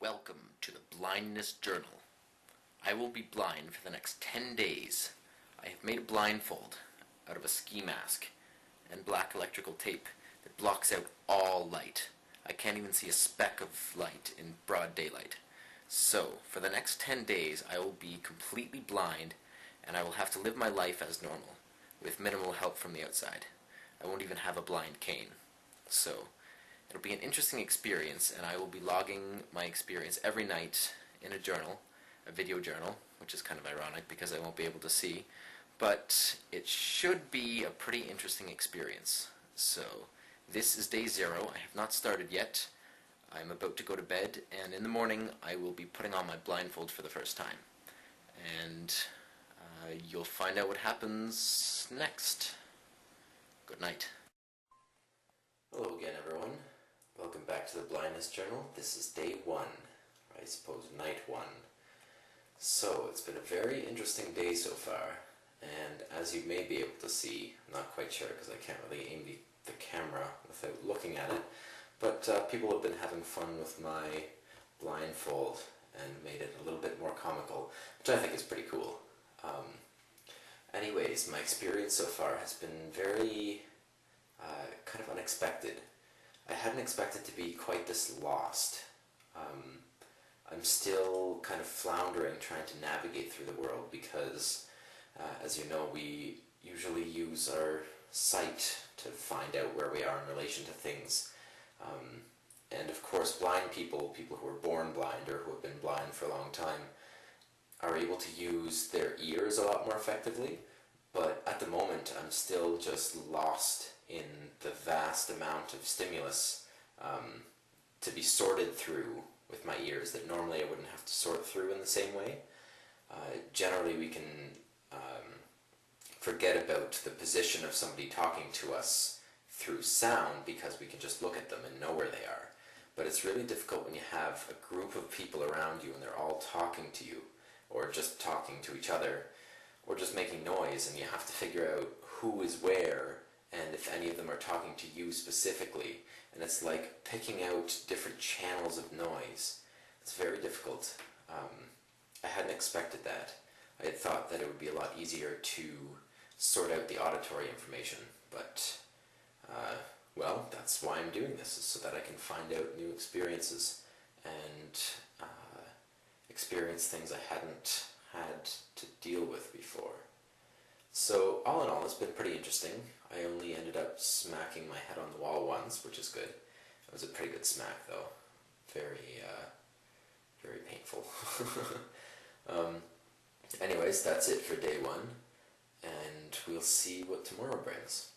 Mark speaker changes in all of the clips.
Speaker 1: Welcome to the Blindness Journal. I will be blind for the next 10 days. I have made a blindfold out of a ski mask and black electrical tape that blocks out all light. I can't even see a speck of light in broad daylight. So, for the next 10 days, I will be completely blind, and I will have to live my life as normal, with minimal help from the outside. I won't even have a blind cane. So, it'll be an interesting experience, and I will be logging my experience every night in a journal, a video journal, which is kind of ironic because I won't be able to see, but it should be a pretty interesting experience. So, this is day 0. I have not started yet. I'm about to go to bed, and in the morning I will be putting on my blindfold for the first time. And you'll find out what happens next. Good night. Hello again, everyone. Welcome back to the Blindness Journal. This is day 1, I suppose night 1. So, it's been a very interesting day so far, and as you may be able to see, I'm not quite sure because I can't really aim the camera without looking at it, but people have been having fun with my blindfold and made it a little bit more comical, which I think is pretty cool. Anyways, my experience so far has been very kind of unexpected. I hadn't expected to be quite this lost. I'm still kind of floundering trying to navigate through the world because, as you know, we usually use our sight to find out where we are in relation to things. And of course, blind people who are born blind or who have been blind for a long time, are able to use their ears a lot more effectively. But at the moment, I'm still just lost in the vast amount of stimulus to be sorted through with my ears that normally I wouldn't have to sort through in the same way. Generally, we can forget about the position of somebody talking to us through sound because we can just look at them and know where they are. But it's really difficult when you have a group of people around you and they're all talking to you, or just talking to each other, or just making noise, and you have to figure out who is where and if any of them are talking to you specifically. And it's like picking out different channels of noise. It's very difficult. I hadn't expected that. I had thought that it would be a lot easier to sort out the auditory information, but well, that's why I'm doing this, is so that I can find out new experiences and experience things I hadn't had to deal with before. So, all in all, it's been pretty interesting. I only ended up smacking my head on the wall once, which is good. It was a pretty good smack, though. Very painful. Anyways, that's it for day 1, and we'll see what tomorrow brings.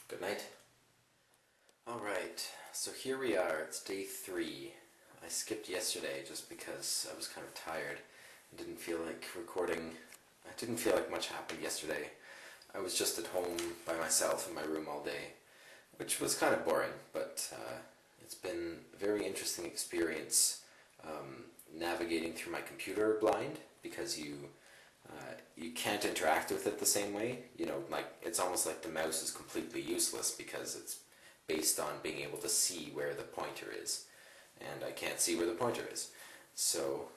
Speaker 1: Good night. Alright, so here we are, it's day 3. I skipped yesterday just because I was kind of tired and didn't feel like recording. I didn't feel like much happened yesterday. I was just at home by myself in my room all day, which was kind of boring, but it's been a very interesting experience navigating through my computer blind, because you can't interact with it the same way. You know, like, it's almost like the mouse is completely useless because it's based on being able to see where the pointer is, and I can't see where the pointer is. So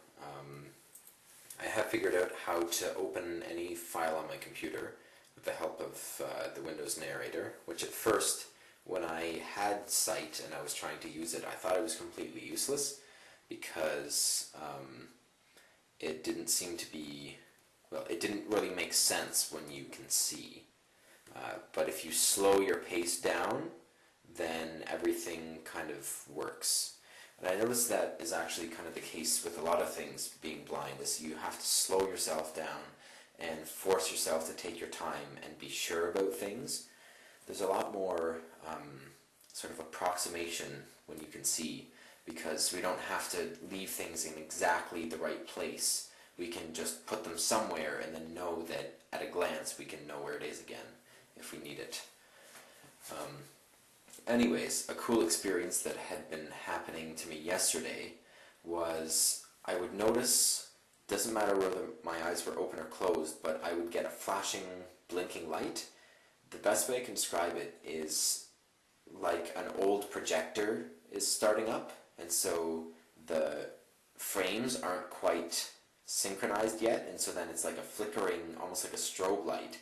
Speaker 1: I have figured out how to open any file on my computer with the help of the Windows narrator, which at first, when I had sight and I was trying to use it, I thought it was completely useless because it didn't seem to be, well, it didn't really make sense when you can see. But if you slow your pace down, then everything kind of works. And I noticed that is actually kind of the case with a lot of things being blind, is you have to slow yourself down and force yourself to take your time and be sure about things. There's a lot more sort of approximation when you can see, because we don't have to leave things in exactly the right place. We can just put them somewhere and then know that at a glance we can know where it is again if we need it. Anyways, a cool experience that had been happening to me yesterday was I would notice, doesn't matter whether my eyes were open or closed, but I would get a flashing, blinking light. The best way I can describe it is like an old projector is starting up, and so the frames aren't quite synchronized yet, and so then it's like a flickering, almost like a strobe light.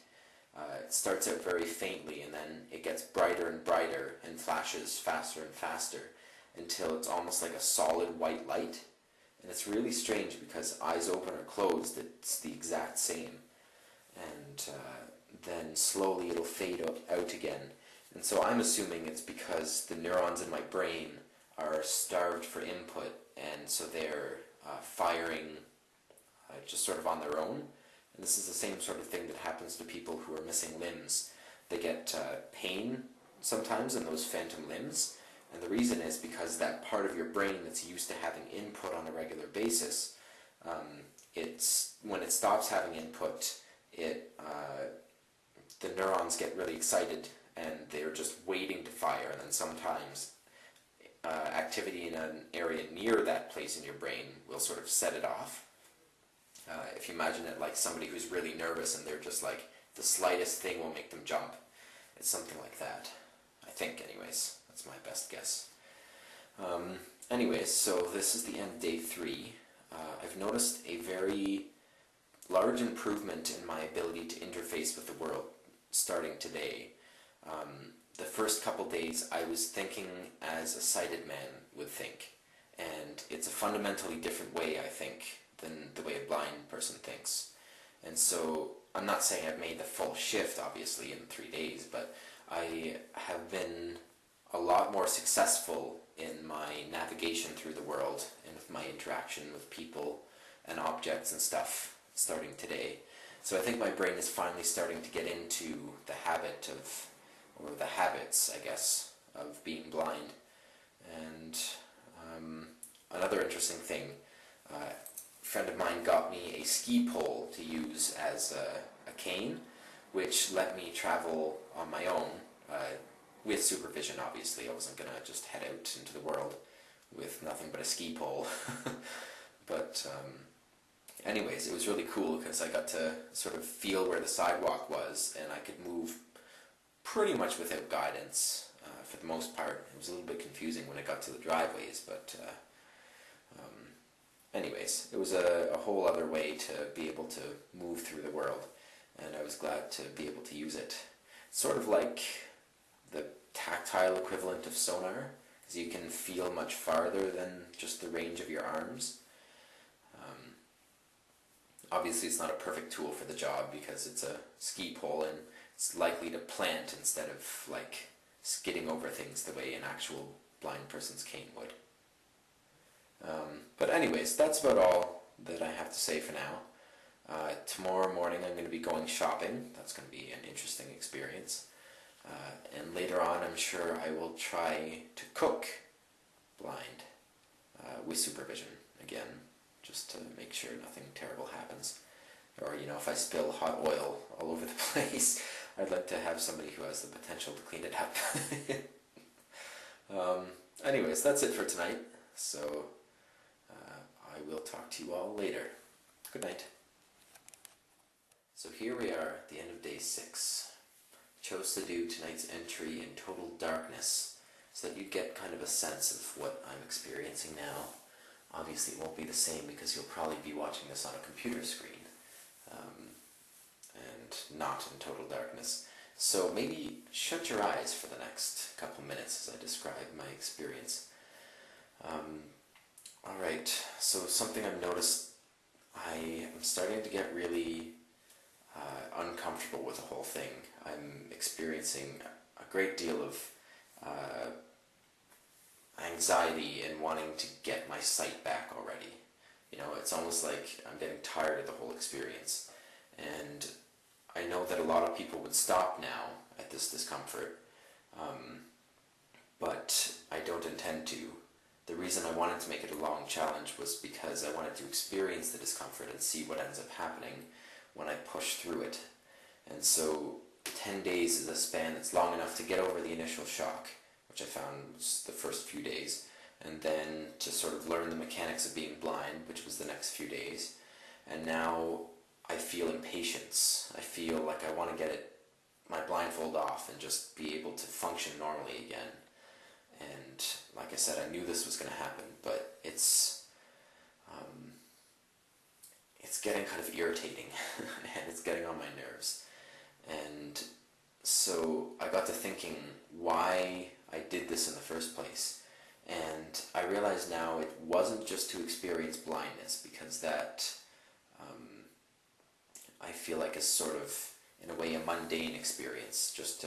Speaker 1: It starts out very faintly, and then it gets brighter and brighter and flashes faster and faster until it's almost like a solid white light. And it's really strange because eyes open or closed, it's the exact same. And then slowly it'll fade out again. And so I'm assuming it's because the neurons in my brain are starved for input, and so they're firing just sort of on their own. And this is the same sort of thing that happens to people who are missing limbs. They get pain sometimes in those phantom limbs, and the reason is because that part of your brain that's used to having input on a regular basis, when it stops having input, the neurons get really excited and they're just waiting to fire, and then sometimes activity in an area near that place in your brain will sort of set it off. If you imagine it like somebody who's really nervous and they're just like, the slightest thing will make them jump. It's something like that. I think, anyways. That's my best guess. Anyways, so this is the end of day 3. I've noticed a very large improvement in my ability to interface with the world starting today. The first couple days I was thinking as a sighted man would think, and it's a fundamentally different way, I think, than the way a blind person thinks. And so I'm not saying I've made the full shift, obviously, in 3 days, but I have been a lot more successful in my navigation through the world and with my interaction with people and objects and stuff starting today. So I think my brain is finally starting to get into the habit of, or the habits, I guess, of being blind. And another interesting thing, a friend of mine got me a ski pole to use as a cane, which let me travel on my own, with supervision, obviously. I wasn't going to just head out into the world with nothing but a ski pole. But anyways, it was really cool because I got to sort of feel where the sidewalk was, and I could move pretty much without guidance for the most part. It was a little bit confusing when I got to the driveways, but anyways, it was a whole other way to be able to move through the world, and I was glad to be able to use it. Sort of like the tactile equivalent of sonar, because you can feel much farther than just the range of your arms. Obviously it's not a perfect tool for the job because it's a ski pole and it's likely to plant instead of like skidding over things the way an actual blind person's cane would. But anyways, that's about all that I have to say for now. Tomorrow morning I'm going to be going shopping. That's going to be an interesting experience. And later on I'm sure I will try to cook blind with supervision again, just to make sure nothing terrible happens. Or, you know, if I spill hot oil all over the place, I'd like to have somebody who has the potential to clean it up. Anyways, that's it for tonight. So I will talk to you all later. Good night. So here we are at the end of day 6. Chose to do tonight's entry in total darkness so that you get kind of a sense of what I'm experiencing now. Obviously it won't be the same because you'll probably be watching this on a computer screen and not in total darkness. So maybe shut your eyes for the next couple minutes as I describe my experience. Alright, so something I've noticed, I am starting to get really uncomfortable with the whole thing. I'm experiencing a great deal of anxiety and wanting to get my sight back already. You know, it's almost like I'm getting tired of the whole experience. And I know that a lot of people would stop now at this discomfort, but I don't intend to. The reason I wanted to make it a long challenge was because I wanted to experience the discomfort and see what ends up happening when I push through it. And so 10 days is a span that's long enough to get over the initial shock, which I found was the first few days, and then to sort of learn the mechanics of being blind, which was the next few days. And now I feel impatience. I feel like I want to get my blindfold off and just be able to function normally again. And like I said, I knew this was going to happen, but it's it's getting kind of irritating and it's getting on my nerves. And so I got to thinking why I did this in the first place. And I realize now it wasn't just to experience blindness, because that I feel like is sort of, in a way, a mundane experience, just to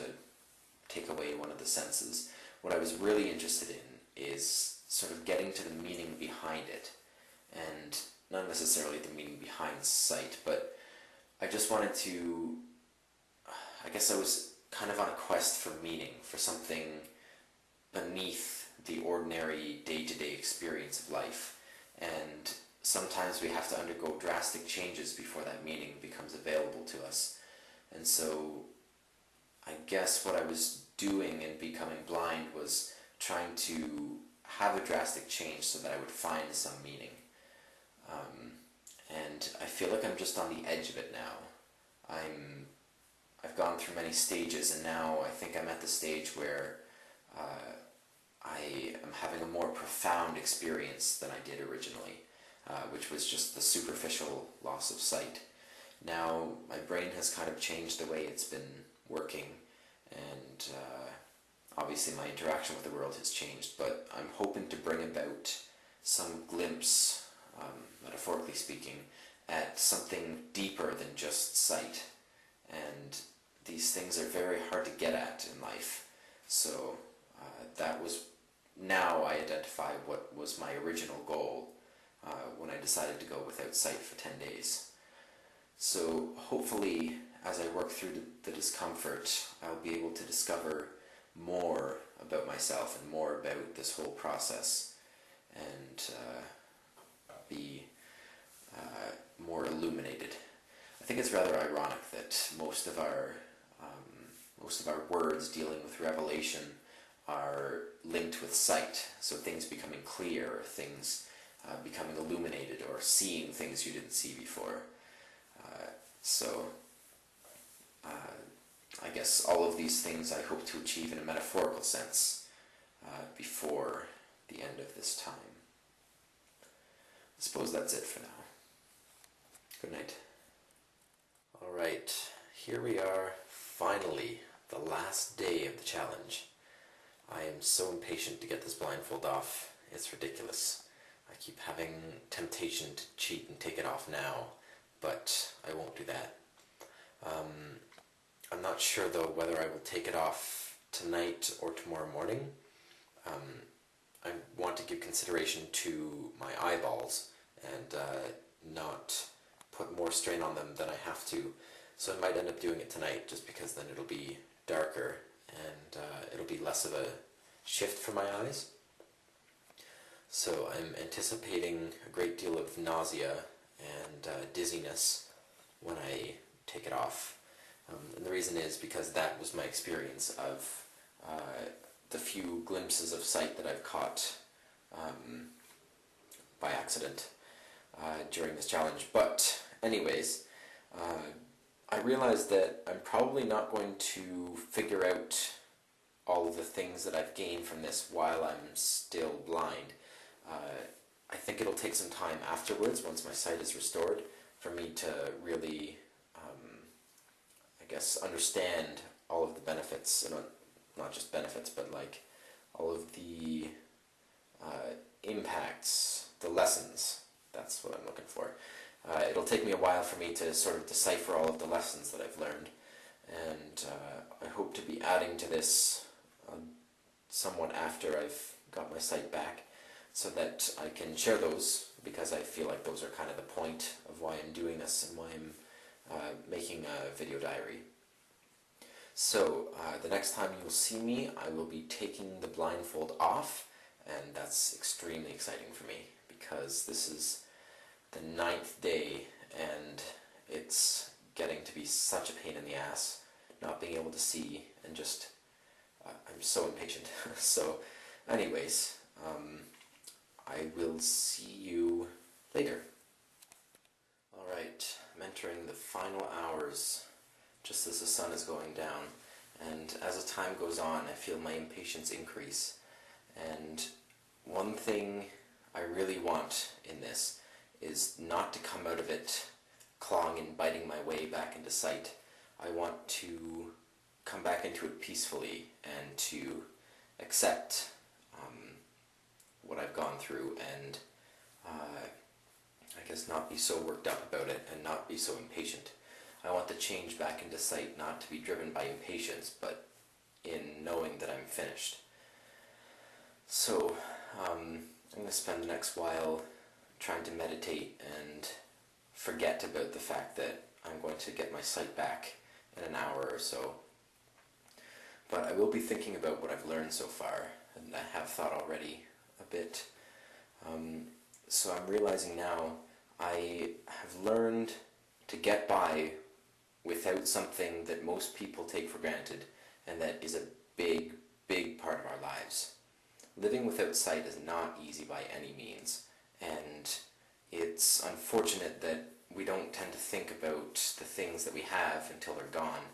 Speaker 1: take away one of the senses. What I was really interested in is sort of getting to the meaning behind it, and not necessarily the meaning behind sight, but I just wanted to, I guess I was kind of on a quest for meaning, for something beneath the ordinary day-to-day experience of life. And sometimes we have to undergo drastic changes before that meaning becomes available to us. And so I guess what I was doing in becoming blind was trying to have a drastic change so that I would find some meaning. And I feel like I'm just on the edge of it now. I've gone through many stages, and now I think I'm at the stage where I am having a more profound experience than I did originally, which was just the superficial loss of sight. Now my brain has kind of changed the way it's been working, and obviously my interaction with the world has changed, but I'm hoping to bring about some glimpse, metaphorically speaking, at something deeper than just sight. And these things are very hard to get at in life. So that was, now I identify what was my original goal when I decided to go without sight for 10 days. So hopefully, as I work through the discomfort, I'll be able to discover more about myself and more about this whole process, and be more illuminated. I think it's rather ironic that most of our words dealing with revelation are linked with sight. So things becoming clear, or things becoming illuminated, or seeing things you didn't see before. So I guess all of these things I hope to achieve in a metaphorical sense before the end of this time. I suppose that's it for now. Good night. Alright, here we are, finally, the last day of the challenge. I am so impatient to get this blindfold off. It's ridiculous. I keep having temptation to cheat and take it off now, but I won't do that. I'm not sure though whether I will take it off tonight or tomorrow morning. I want to give consideration to my eyeballs and not put more strain on them than I have to. So I might end up doing it tonight, just because then it'll be darker and it'll be less of a shift for my eyes. So I'm anticipating a great deal of nausea and dizziness when I take it off. And the reason is because that was my experience of the few glimpses of sight that I've caught by accident during this challenge. But anyways, I realized that I'm probably not going to figure out all of the things that I've gained from this while I'm still blind. I think it'll take some time afterwards, once my sight is restored, for me to really, I guess, understand all of the benefits, and not just benefits, but like all of the impacts, the lessons. That's what I'm looking for. It'll take me a while for me to sort of decipher all of the lessons that I've learned, and I hope to be adding to this somewhat after I've got my sight back, so that I can share those, because I feel like those are kind of the point of why I'm doing this and why I'm making a video diary. So the next time you'll see me, I will be taking the blindfold off, and that's extremely exciting for me, because this is the 9th day and it's getting to be such a pain in the ass not being able to see, and just I'm so impatient. So anyways, I will see you later. Alright, I'm entering the final hours just as the sun is going down, and as the time goes on I feel my impatience increase. And one thing I really want in this is not to come out of it clawing and biting my way back into sight. I want to come back into it peacefully and to accept what I've gone through, and I guess not be so worked up about it and not be so impatient. I want the change back into sight not to be driven by impatience, but in knowing that I'm finished. So I'm going to spend the next while trying to meditate and forget about the fact that I'm going to get my sight back in an hour or so. But I will be thinking about what I've learned so far, and I have thought already a bit. So I'm realizing now I have learned to get by without something that most people take for granted, and that is a big, big part of our lives. Living without sight is not easy by any means, and it's unfortunate that we don't tend to think about the things that we have until they're gone.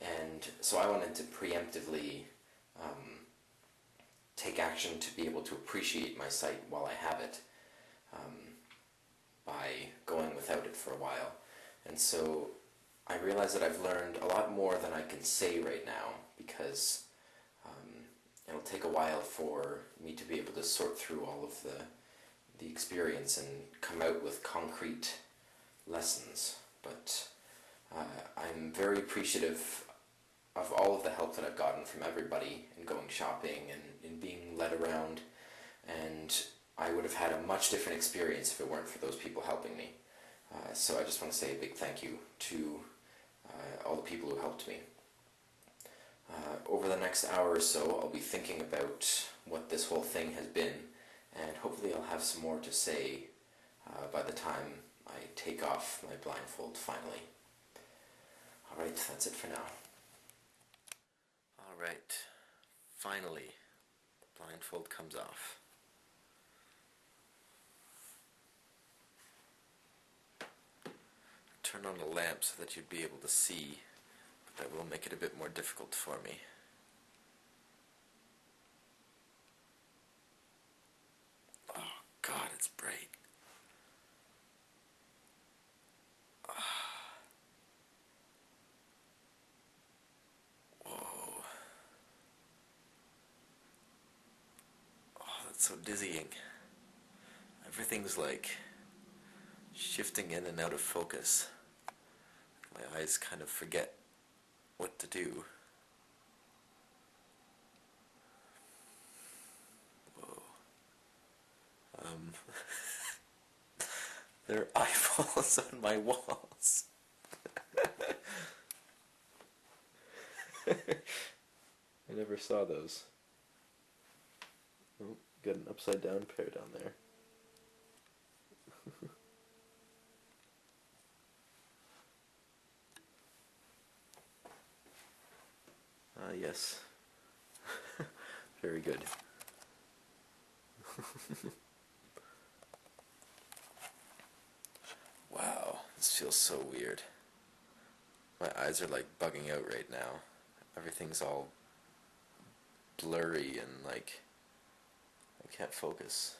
Speaker 1: And so I wanted to preemptively take action to be able to appreciate my sight while I have it, by going without it for a while. And so I realize that I've learned a lot more than I can say right now, because it'll take a while for me to be able to sort through all of the experience and come out with concrete lessons. But I'm very appreciative of all of the help that I've gotten from everybody in going shopping and in being led around, and I would have had a much different experience if it weren't for those people helping me. So I just want to say a big thank you to all the people who helped me. Over the next hour or so, I'll be thinking about what this whole thing has been, and hopefully I'll have some more to say by the time I take off my blindfold finally. Alright, that's it for now. Alright, finally, the blindfold comes off. Turn on the lamp so that you'd be able to see, but that will make it a bit more difficult for me. Oh God, it's bright. Whoa. Oh, that's so dizzying. Everything's like shifting in and out of focus. My eyes kind of forget what to do. Whoa. There are eyeballs on my walls. I never saw those. Oh, got an upside down pair down there. Ah, yes. Very good. Wow, this feels so weird. My eyes are like bugging out right now. Everything's all blurry and like I can't focus.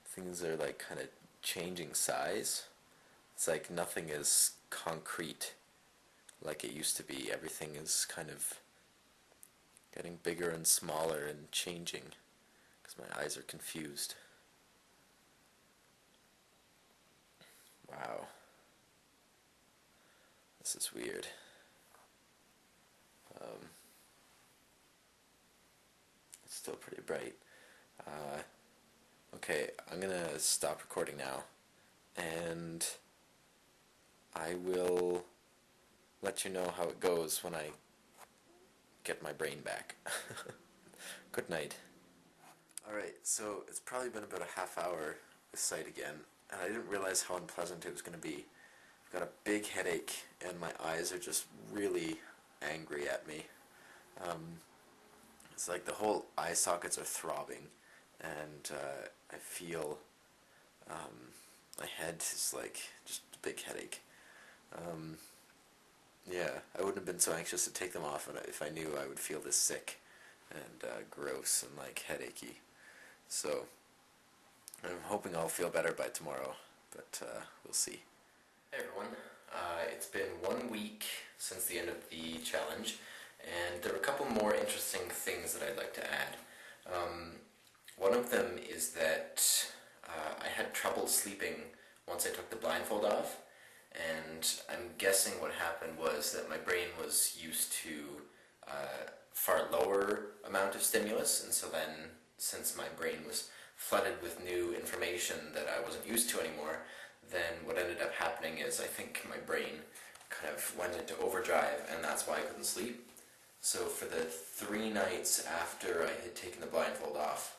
Speaker 1: Things are like kind of changing size. It's like nothing is concrete like it used to be. Everything is kind of getting bigger and smaller and changing because my eyes are confused. Wow. This is weird. It's still pretty bright. Okay, I'm gonna stop recording now, and I will let you know how it goes when I get my brain back. Good night. Alright, so it's probably been about a half hour with sight again, and I didn't realize how unpleasant it was going to be. I've got a big headache, and my eyes are just really angry at me. It's like the whole eye sockets are throbbing, and I feel my head is like just a big headache. Yeah, I wouldn't have been so anxious to take them off if I knew I would feel this sick and gross and like headachy. So I'm hoping I'll feel better by tomorrow, but we'll see. Hey everyone, it's been 1 week since the end of the challenge, and there are a couple more interesting things that I'd like to add. One of them is that I had trouble sleeping once I took the blindfold off, and I'm guessing what happened was that my brain was used to far lower amount of stimulus, and so then, since my brain was flooded with new information that I wasn't used to anymore, then what ended up happening is I think my brain kind of went into overdrive, and that's why I couldn't sleep. So for the 3 nights after I had taken the blindfold off,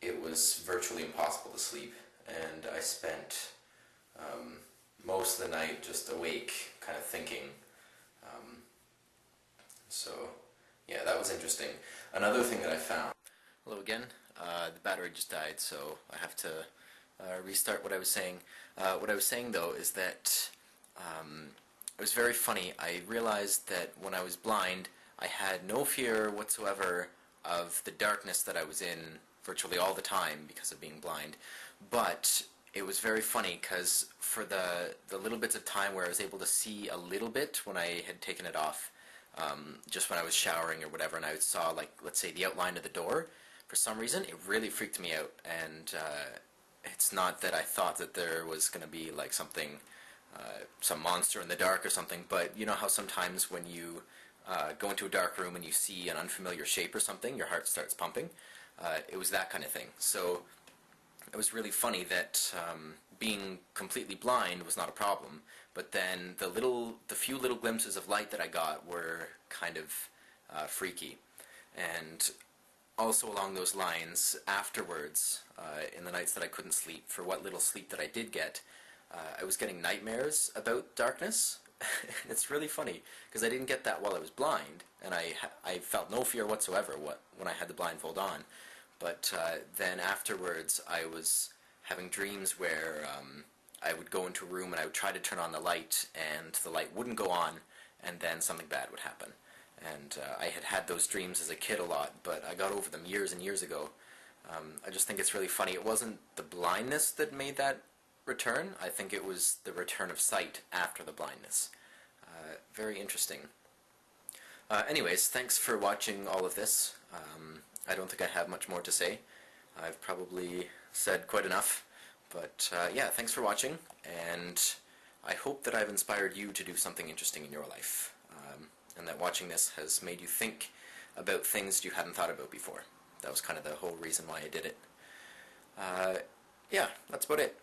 Speaker 1: it was virtually impossible to sleep, and I spent most of the night just awake, kind of thinking. So yeah, that was interesting. Another thing that I found... Hello again. The battery just died, so I have to restart what I was saying. What I was saying, though, is that it was very funny. I realized that when I was blind, I had no fear whatsoever of the darkness that I was in virtually all the time because of being blind. But it was very funny because for the little bits of time where I was able to see a little bit when I had taken it off, just when I was showering or whatever, and I saw, like, let's say, the outline of the door, for some reason, it really freaked me out. And it's not that I thought that there was going to be, like, something, some monster in the dark or something, but you know how sometimes when you go into a dark room and you see an unfamiliar shape or something, your heart starts pumping? It was that kind of thing. So it was really funny that being completely blind was not a problem, but then the few little glimpses of light that I got were kind of freaky. And also along those lines, afterwards, in the nights that I couldn't sleep, for what little sleep that I did get, I was getting nightmares about darkness. It's really funny, because I didn't get that while I was blind, and I felt no fear whatsoever when I had the blindfold on. But then afterwards, I was having dreams where I would go into a room and I would try to turn on the light, and the light wouldn't go on, and then something bad would happen. And I had those dreams as a kid a lot, but I got over them years and years ago. I just think it's really funny. It wasn't the blindness that made that return. I think it was the return of sight after the blindness. Very interesting. Anyways, thanks for watching all of this. I don't think I have much more to say. I've probably said quite enough. But yeah, thanks for watching, and I hope that I've inspired you to do something interesting in your life, and that watching this has made you think about things you hadn't thought about before. That was kind of the whole reason why I did it. Yeah, that's about it.